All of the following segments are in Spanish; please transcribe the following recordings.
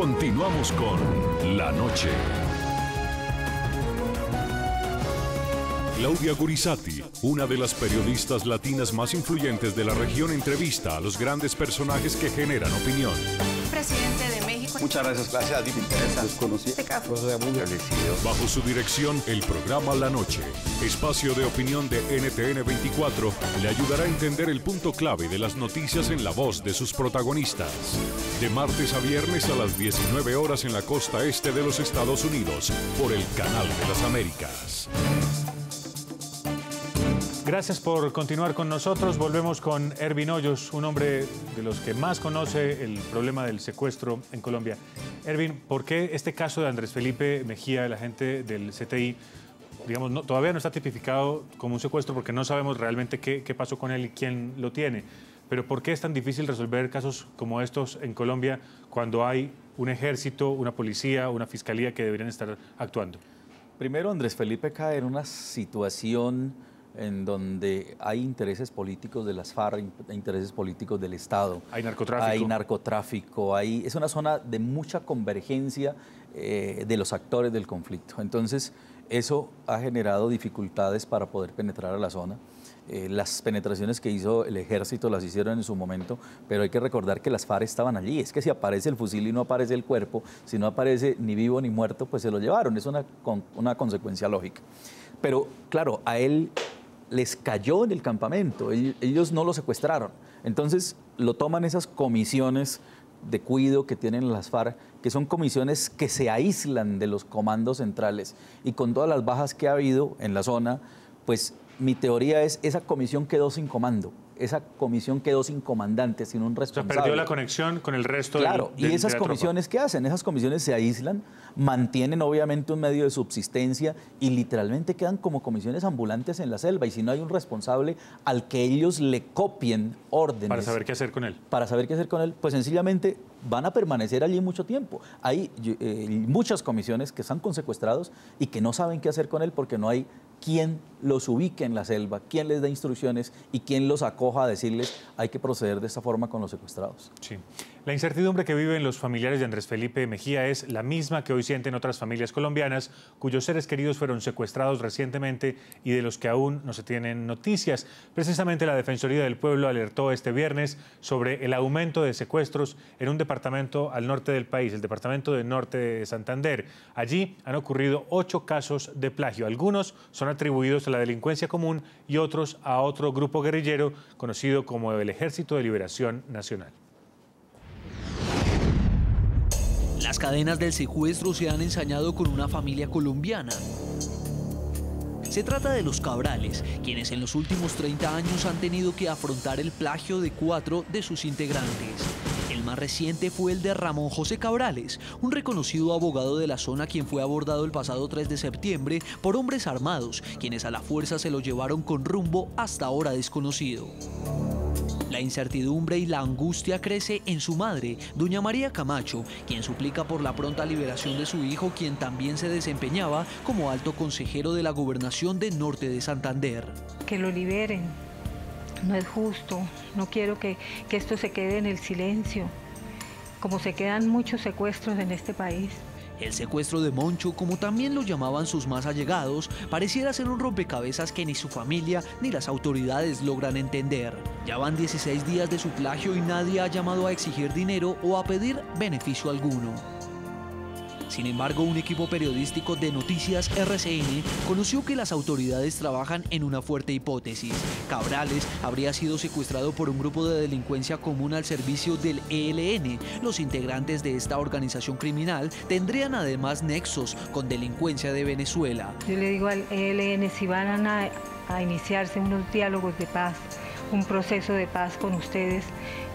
Continuamos con La Noche. Claudia Gurizati, una de las periodistas latinas más influyentes de la región, entrevista a los grandes personajes que generan opinión. Presidente de México. Muchas gracias. Gracias a ti, me interesa. Desconocí. Este caso. Muy agradecido. Bajo su dirección, el programa La Noche, espacio de opinión de NTN 24, le ayudará a entender el punto clave de las noticias en la voz de sus protagonistas. De martes a viernes a las 19 horas en la costa este de los Estados Unidos, por el Canal de las Américas. Gracias por continuar con nosotros. Volvemos con Ervin Hoyos, un hombre de los que más conoce el problema del secuestro en Colombia. Ervin, ¿por qué este caso de Andrés Felipe Mejía, el agente del CTI, digamos, todavía no está tipificado como un secuestro porque no sabemos realmente qué pasó con él y quién lo tiene? Pero ¿por qué es tan difícil resolver casos como estos en Colombia cuando hay un ejército, una policía, una fiscalía que deberían estar actuando? Primero, Andrés Felipe cae en una situación en donde hay intereses políticos de las FARC, intereses políticos del Estado. Hay narcotráfico. Hay narcotráfico, es una zona de mucha convergencia de los actores del conflicto. Entonces, eso ha generado dificultades para poder penetrar a la zona. Las penetraciones que hizo el ejército las hicieron en su momento, pero hay que recordar que las FARC estaban allí. Es que si aparece el fusil y no aparece el cuerpo, si no aparece ni vivo ni muerto, pues se lo llevaron. Es una consecuencia lógica. Pero, claro, a él les cayó en el campamento, ellos no lo secuestraron. Entonces lo toman esas comisiones de cuidado que tienen las FARC, que son comisiones que se aíslan de los comandos centrales. Y con todas las bajas que ha habido en la zona, pues mi teoría es esa comisión quedó sin comando. Esa comisión quedó sin comandante, sin un responsable. O sea, perdió la conexión con el resto de la tropa. Claro, y esas comisiones, ¿qué hacen? Esas comisiones se aíslan, mantienen obviamente un medio de subsistencia y literalmente quedan como comisiones ambulantes en la selva. Y si no hay un responsable al que ellos le copien órdenes... Para saber qué hacer con él. Para saber qué hacer con él, pues sencillamente van a permanecer allí mucho tiempo. Hay muchas comisiones que están con secuestrados y que no saben qué hacer con él porque no hay quien los ubique en la selva, quien les da instrucciones y quien los acoja a decirles hay que proceder de esta forma con los secuestrados. Sí. La incertidumbre que viven los familiares de Andrés Felipe Mejía es la misma que hoy sienten otras familias colombianas cuyos seres queridos fueron secuestrados recientemente y de los que aún no se tienen noticias. Precisamente la Defensoría del Pueblo alertó este viernes sobre el aumento de secuestros en un departamento al norte del país, el departamento del norte de Santander. Allí han ocurrido 8 casos de plagio. Algunos son atribuidos a la delincuencia común y otros a otro grupo guerrillero conocido como el Ejército de Liberación Nacional. Las cadenas del secuestro se han ensañado con una familia colombiana. Se trata de los Cabrales, quienes en los últimos 30 años han tenido que afrontar el plagio de 4 de sus integrantes. El más reciente fue el de Ramón José Cabrales, un reconocido abogado de la zona quien fue abordado el pasado 3 de septiembre por hombres armados, quienes a la fuerza se lo llevaron con rumbo hasta ahora desconocido. La incertidumbre y la angustia crece en su madre, doña María Camacho, quien suplica por la pronta liberación de su hijo, quien también se desempeñaba como alto consejero de la gobernación de Norte de Santander. Que lo liberen, no es justo, no quiero que esto se quede en el silencio, como se quedan muchos secuestros en este país. El secuestro de Moncho, como también lo llamaban sus más allegados, pareciera ser un rompecabezas que ni su familia ni las autoridades logran entender. Ya van 16 días de su plagio y nadie ha llamado a exigir dinero o a pedir beneficio alguno. Sin embargo, un equipo periodístico de Noticias RCN conoció que las autoridades trabajan en una fuerte hipótesis. Cabrales habría sido secuestrado por un grupo de delincuencia común al servicio del ELN. Los integrantes de esta organización criminal tendrían además nexos con delincuencia de Venezuela. Yo le digo al ELN, si van a iniciarse unos diálogos de paz, un proceso de paz con ustedes,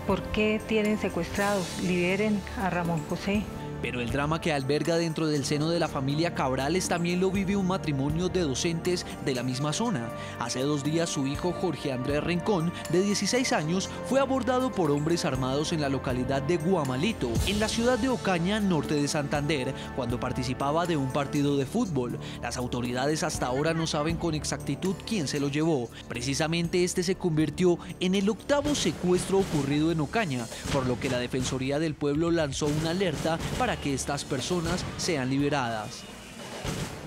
¿por qué tienen secuestrados? Liberen a Ramón José. Pero el drama que alberga dentro del seno de la familia Cabrales también lo vive un matrimonio de docentes de la misma zona. Hace 2 días su hijo Jorge Andrés Rincón, de 16 años, fue abordado por hombres armados en la localidad de Guamalito, en la ciudad de Ocaña, norte de Santander, cuando participaba de un partido de fútbol. Las autoridades hasta ahora no saben con exactitud quién se lo llevó. Precisamente este se convirtió en el 8º secuestro ocurrido en Ocaña, por lo que la Defensoría del Pueblo lanzó una alerta para para que estas personas sean liberadas.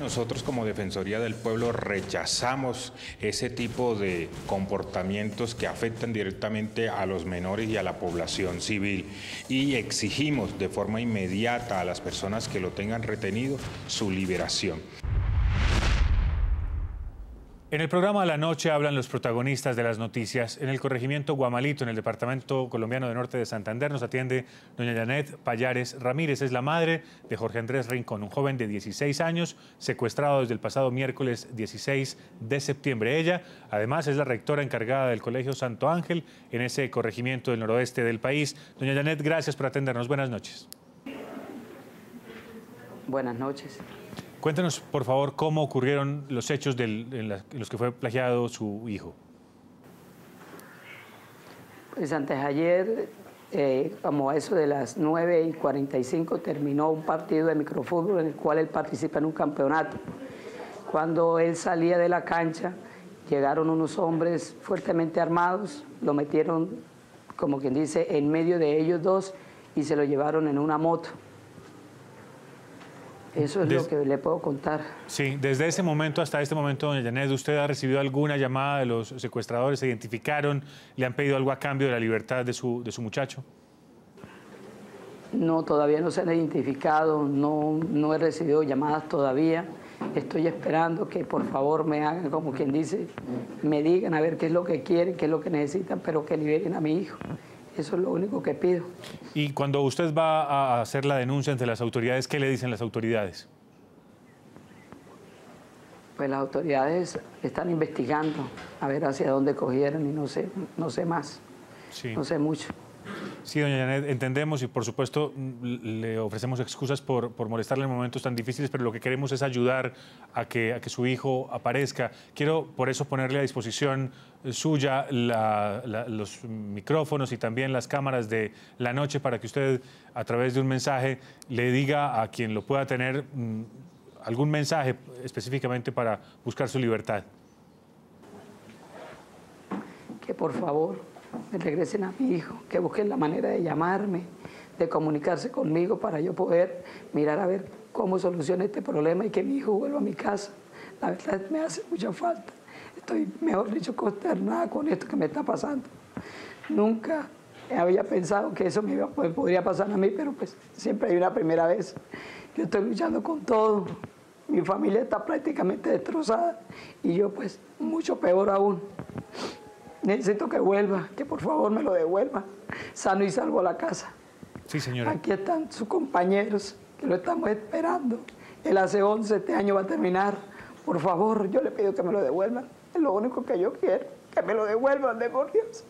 Nosotros como Defensoría del Pueblo rechazamos ese tipo de comportamientos que afectan directamente a los menores y a la población civil y exigimos de forma inmediata a las personas que lo tengan retenido su liberación. En el programa La Noche hablan los protagonistas de las noticias. En el corregimiento Guamalito, en el departamento colombiano de Norte de Santander, nos atiende doña Janet Payares Ramírez. Es la madre de Jorge Andrés Rincón, un joven de 16 años, secuestrado desde el pasado miércoles 16 de septiembre. Ella, además, es la rectora encargada del Colegio Santo Ángel en ese corregimiento del noroeste del país. Doña Janet, gracias por atendernos. Buenas noches. Buenas noches. Cuéntenos, por favor, cómo ocurrieron los hechos en los que fue plagiado su hijo. Pues antes ayer, como a eso de las 9:45, terminó un partido de microfútbol en el cual él participa en un campeonato. Cuando él salía de la cancha, llegaron unos hombres fuertemente armados, lo metieron, como quien dice, en medio de ellos dos y se lo llevaron en una moto. Eso es lo que le puedo contar. Sí, desde ese momento hasta este momento, doña Janet, ¿usted ha recibido alguna llamada de los secuestradores? ¿Se identificaron? ¿Le han pedido algo a cambio de la libertad de su muchacho? No, todavía no se han identificado, no he recibido llamadas todavía. Estoy esperando que por favor me hagan, como quien dice, me digan a ver qué es lo que quieren, qué es lo que necesitan, pero que liberen a mi hijo. Eso es lo único que pido. Y cuando usted va a hacer la denuncia ante las autoridades, ¿qué le dicen las autoridades? Pues las autoridades están investigando a ver hacia dónde cogieron y no sé más. Sí. No sé mucho. Sí, doña Janet, entendemos y por supuesto le ofrecemos excusas por molestarle en momentos tan difíciles, pero lo que queremos es ayudar a que su hijo aparezca. Quiero por eso ponerle a disposición suya los micrófonos y también las cámaras de La Noche para que usted a través de un mensaje le diga a quien lo pueda tener algún mensaje específicamente para buscar su libertad. Que por favor me regresen a mi hijo, que busquen la manera de llamarme, de comunicarse conmigo para yo poder mirar a ver cómo soluciona este problema y que mi hijo vuelva a mi casa. La verdad me hace mucha falta. Estoy, mejor dicho, consternada con esto que me está pasando. Nunca había pensado que eso me podría pasar a mí, pero pues siempre hay una primera vez. Yo estoy luchando con todo. Mi familia está prácticamente destrozada y yo pues mucho peor aún. Necesito que vuelva, que por favor me lo devuelva, sano y salvo a la casa. Sí, señora. Aquí están sus compañeros, que lo estamos esperando. Él hace 11, este año va a terminar. Por favor, yo le pido que me lo devuelvan. Es lo único que yo quiero, que me lo devuelvan, de por Dios.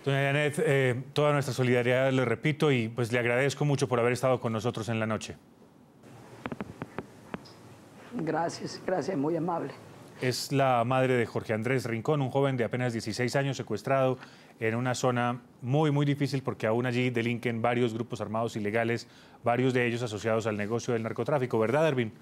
Doña Janet, toda nuestra solidaridad, le repito, y pues le agradezco mucho por haber estado con nosotros en La Noche. Gracias, gracias, muy amable. Es la madre de Jorge Andrés Rincón, un joven de apenas 16 años secuestrado en una zona muy, muy difícil porque aún allí delinquen varios grupos armados ilegales, varios de ellos asociados al negocio del narcotráfico. ¿Verdad, Ervin?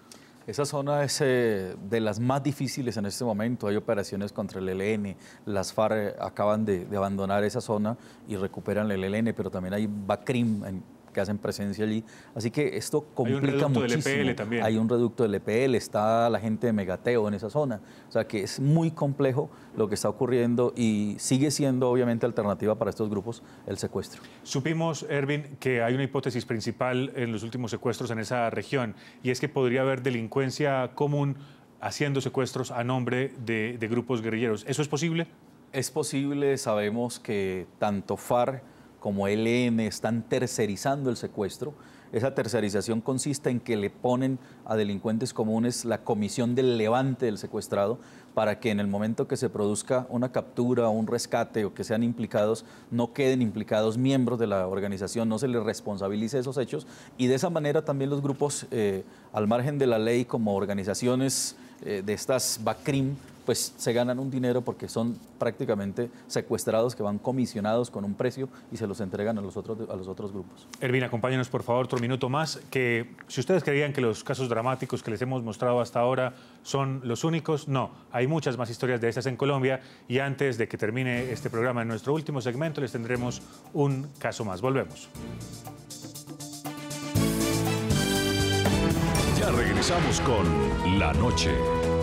Esa zona es de las más difíciles en este momento. Hay operaciones contra el ELN. Las FARC acaban de abandonar esa zona y recuperan el ELN, pero también hay BACRIM que hacen presencia allí. Así que esto complica muchísimo. Hay un reducto del EPL también. Hay un reducto del EPL, está la gente de Megateo en esa zona. O sea que es muy complejo lo que está ocurriendo y sigue siendo obviamente alternativa para estos grupos el secuestro. Supimos, Ervin, que hay una hipótesis principal en los últimos secuestros en esa región y es que podría haber delincuencia común haciendo secuestros a nombre de grupos guerrilleros. ¿Eso es posible? Es posible, sabemos que tanto FARC como ELN están tercerizando el secuestro. Esa tercerización consiste en que le ponen a delincuentes comunes la comisión del levante del secuestrado para que en el momento que se produzca una captura o un rescate o que sean implicados, no queden implicados miembros de la organización, no se les responsabilice esos hechos y de esa manera también los grupos al margen de la ley como organizaciones de estas BACRIM pues se ganan un dinero porque son prácticamente secuestrados que van comisionados con un precio y se los entregan a los otros grupos. Ervin, acompáñenos por favor otro minuto más, que si ustedes creían que los casos dramáticos que les hemos mostrado hasta ahora son los únicos, no, hay muchas más historias de estas en Colombia y antes de que termine este programa en nuestro último segmento les tendremos un caso más. Volvemos. Ya regresamos con La Noche.